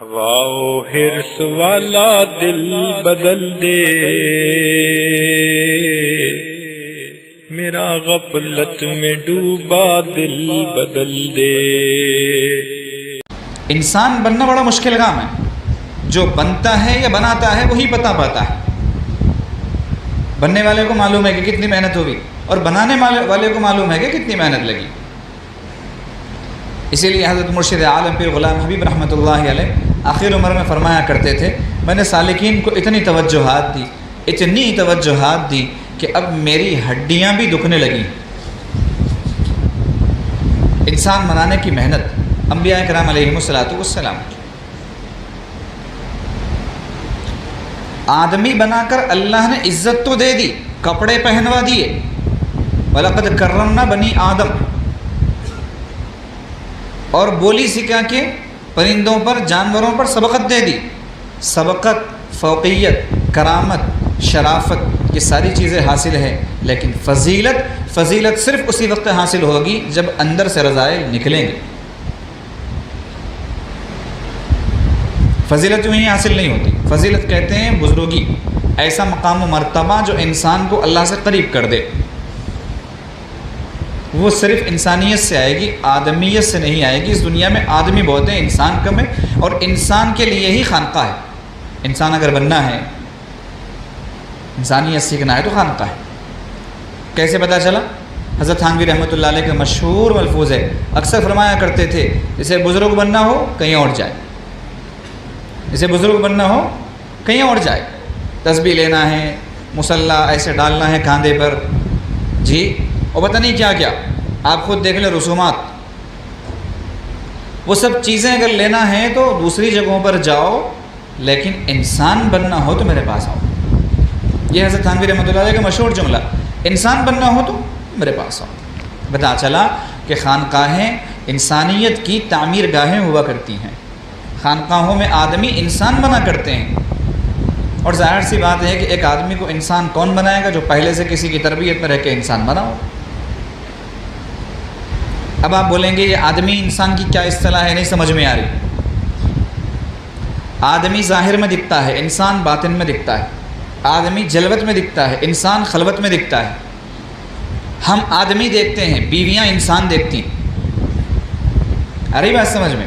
ہوا و حرص والا دل بدل دے، میرا غفلت میں ڈوبا دل بدل دے۔ انسان بننا بڑا مشکل کام ہے، جو بنتا ہے یا بناتا ہے وہی بتا پاتا ہے۔ بننے والے کو معلوم ہے کہ کتنی محنت ہوگی اور بنانے والے کو معلوم ہے کہ کتنی محنت لگی۔ اسی لیے حضرت مرشد عالم پیر غلام حبیب رحمۃ اللہ علیہ آخر عمر میں فرمایا کرتے تھے، میں نے سالکین کو اتنی توجہات دی کہ اب میری ہڈیاں بھی دکھنے لگیں۔ انسان بنانے کی محنت انبیاء کرام علیہم الصلوۃ والسلام، آدمی بنا کر اللہ نے عزت تو دے دی، کپڑے پہنوا دیے، وَلَقَدْ كَرَّمْنَا بَنِي آدم، اور بولی سکھا کے پرندوں پر جانوروں پر سبقت دے دی۔ سبقت، فوقیت، کرامت، شرافت، یہ ساری چیزیں حاصل ہیں، لیکن فضیلت صرف اسی وقت حاصل ہوگی جب اندر سے رذائل نکلیں گے۔ فضیلت یوں ہی حاصل نہیں ہوتی، فضیلت کہتے ہیں بزرگی، ایسا مقام و مرتبہ جو انسان کو اللہ سے قریب کر دے۔ وہ صرف انسانیت سے آئے گی، آدمیت سے نہیں آئے گی۔ اس دنیا میں آدمی بہت ہیں، انسان کم ہے، اور انسان کے لیے ہی خانقاہ ہے۔ انسان اگر بننا ہے، انسانیت سیکھنا ہے تو خانقاہ ہے۔ کیسے پتہ چلا؟ حضرت تھانوی رحمۃ اللہ علیہ کا مشہور ملفوظ ہے، اکثر فرمایا کرتے تھے جسے بزرگ بننا ہو کہیں اور جائے، جسے بزرگ بننا ہو کہیں اور جائے۔ تسبیح لینا ہے، مصلی ایسے ڈالنا ہے کاندھے پر، جی، اور پتہ نہیں کیا کیا، آپ خود دیکھ لیں، رسومات، وہ سب چیزیں اگر لینا ہے تو دوسری جگہوں پر جاؤ، لیکن انسان بننا ہو تو میرے پاس آؤ۔ یہ حضرت تھانوی رحمۃ اللہ علیہ کا مشہور جملہ، انسان بننا ہو تو میرے پاس آؤ۔ پتہ چلا کہ خانقاہیں انسانیت کی تعمیر گاہیں ہوا کرتی ہیں، خانقاہوں میں آدمی انسان بنا کرتے ہیں۔ اور ظاہر سی بات ہے کہ ایک آدمی کو انسان کون بنائے گا؟ جو پہلے سے کسی کی تربیت میں رہ کے انسان بنا ہو۔ اب آپ بولیں گے یہ آدمی انسان کی کیا اصطلاح ہے، نہیں سمجھ میں آ رہی۔ آدمی ظاہر میں دکھتا ہے، انسان باطن میں دکھتا ہے۔ آدمی جلوت میں دکھتا ہے، انسان خلوت میں دکھتا ہے۔ ہم آدمی دیکھتے ہیں، بیویاں انسان دیکھتی ہیں۔ آ رہی بات سمجھ میں؟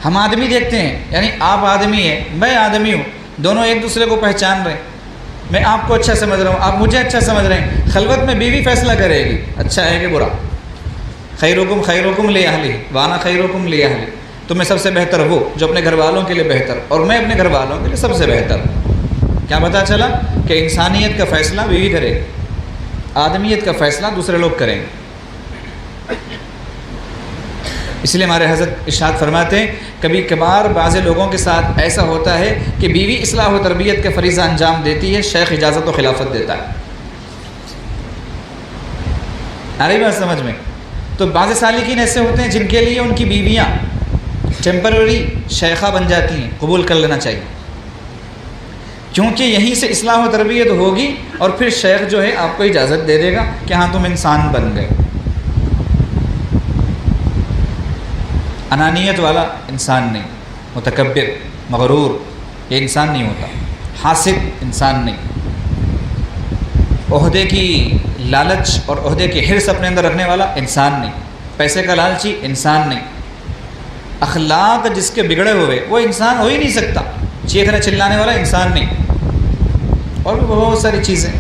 ہم آدمی دیکھتے ہیں، یعنی آپ آدمی ہیں، میں آدمی ہوں، دونوں ایک دوسرے کو پہچان رہے ہیں۔ میں آپ کو اچھا سمجھ رہا ہوں، آپ مجھے اچھا سمجھ رہے ہیں۔ خلوت میں بیوی فیصلہ کرے گی اچھا ہے کہ برا۔ خیرکم لاہلہ وانا خیرکم لاہلی، تو میں سب سے بہتر وہ جو اپنے گھر والوں کے لیے بہتر، اور میں اپنے گھر والوں کے لیے سب سے بہتر۔ کیا پتہ چلا کہ انسانیت کا فیصلہ بیوی کرے گی، آدمیت کا فیصلہ دوسرے لوگ کریں گے۔ اس لیے ہمارے حضرت ارشاد فرماتے ہیں، کبھی کبھار بعض لوگوں کے ساتھ ایسا ہوتا ہے کہ بیوی اصلاح و تربیت کا فریضہ انجام دیتی ہے، شیخ اجازت و خلافت دیتا ہے۔ آ رہی بات سمجھ میں؟ تو بعض سالکین ایسے ہوتے ہیں جن کے لیے ان کی بیویاں ٹیمپرری شیخہ بن جاتی ہیں، قبول کر لینا چاہیے، کیونکہ یہیں سے اصلاح و تربیت ہوگی، اور پھر شیخ جو ہے آپ کو اجازت دے دے گا کہ ہاں تم انسان بن گئے۔ انانیت والا انسان نہیں، متکبر، مغرور، یہ انسان نہیں ہوتا۔ حاسد انسان نہیں، عہدے کی لالچ اور عہدے کی حرص اپنے اندر رکھنے والا انسان نہیں، پیسے کا لالچی انسان نہیں، اخلاق جس کے بگڑے ہوئے وہ انسان ہو ہی نہیں سکتا، چیخنے چلانے والا انسان نہیں، اور بھی بہت ساری چیزیں۔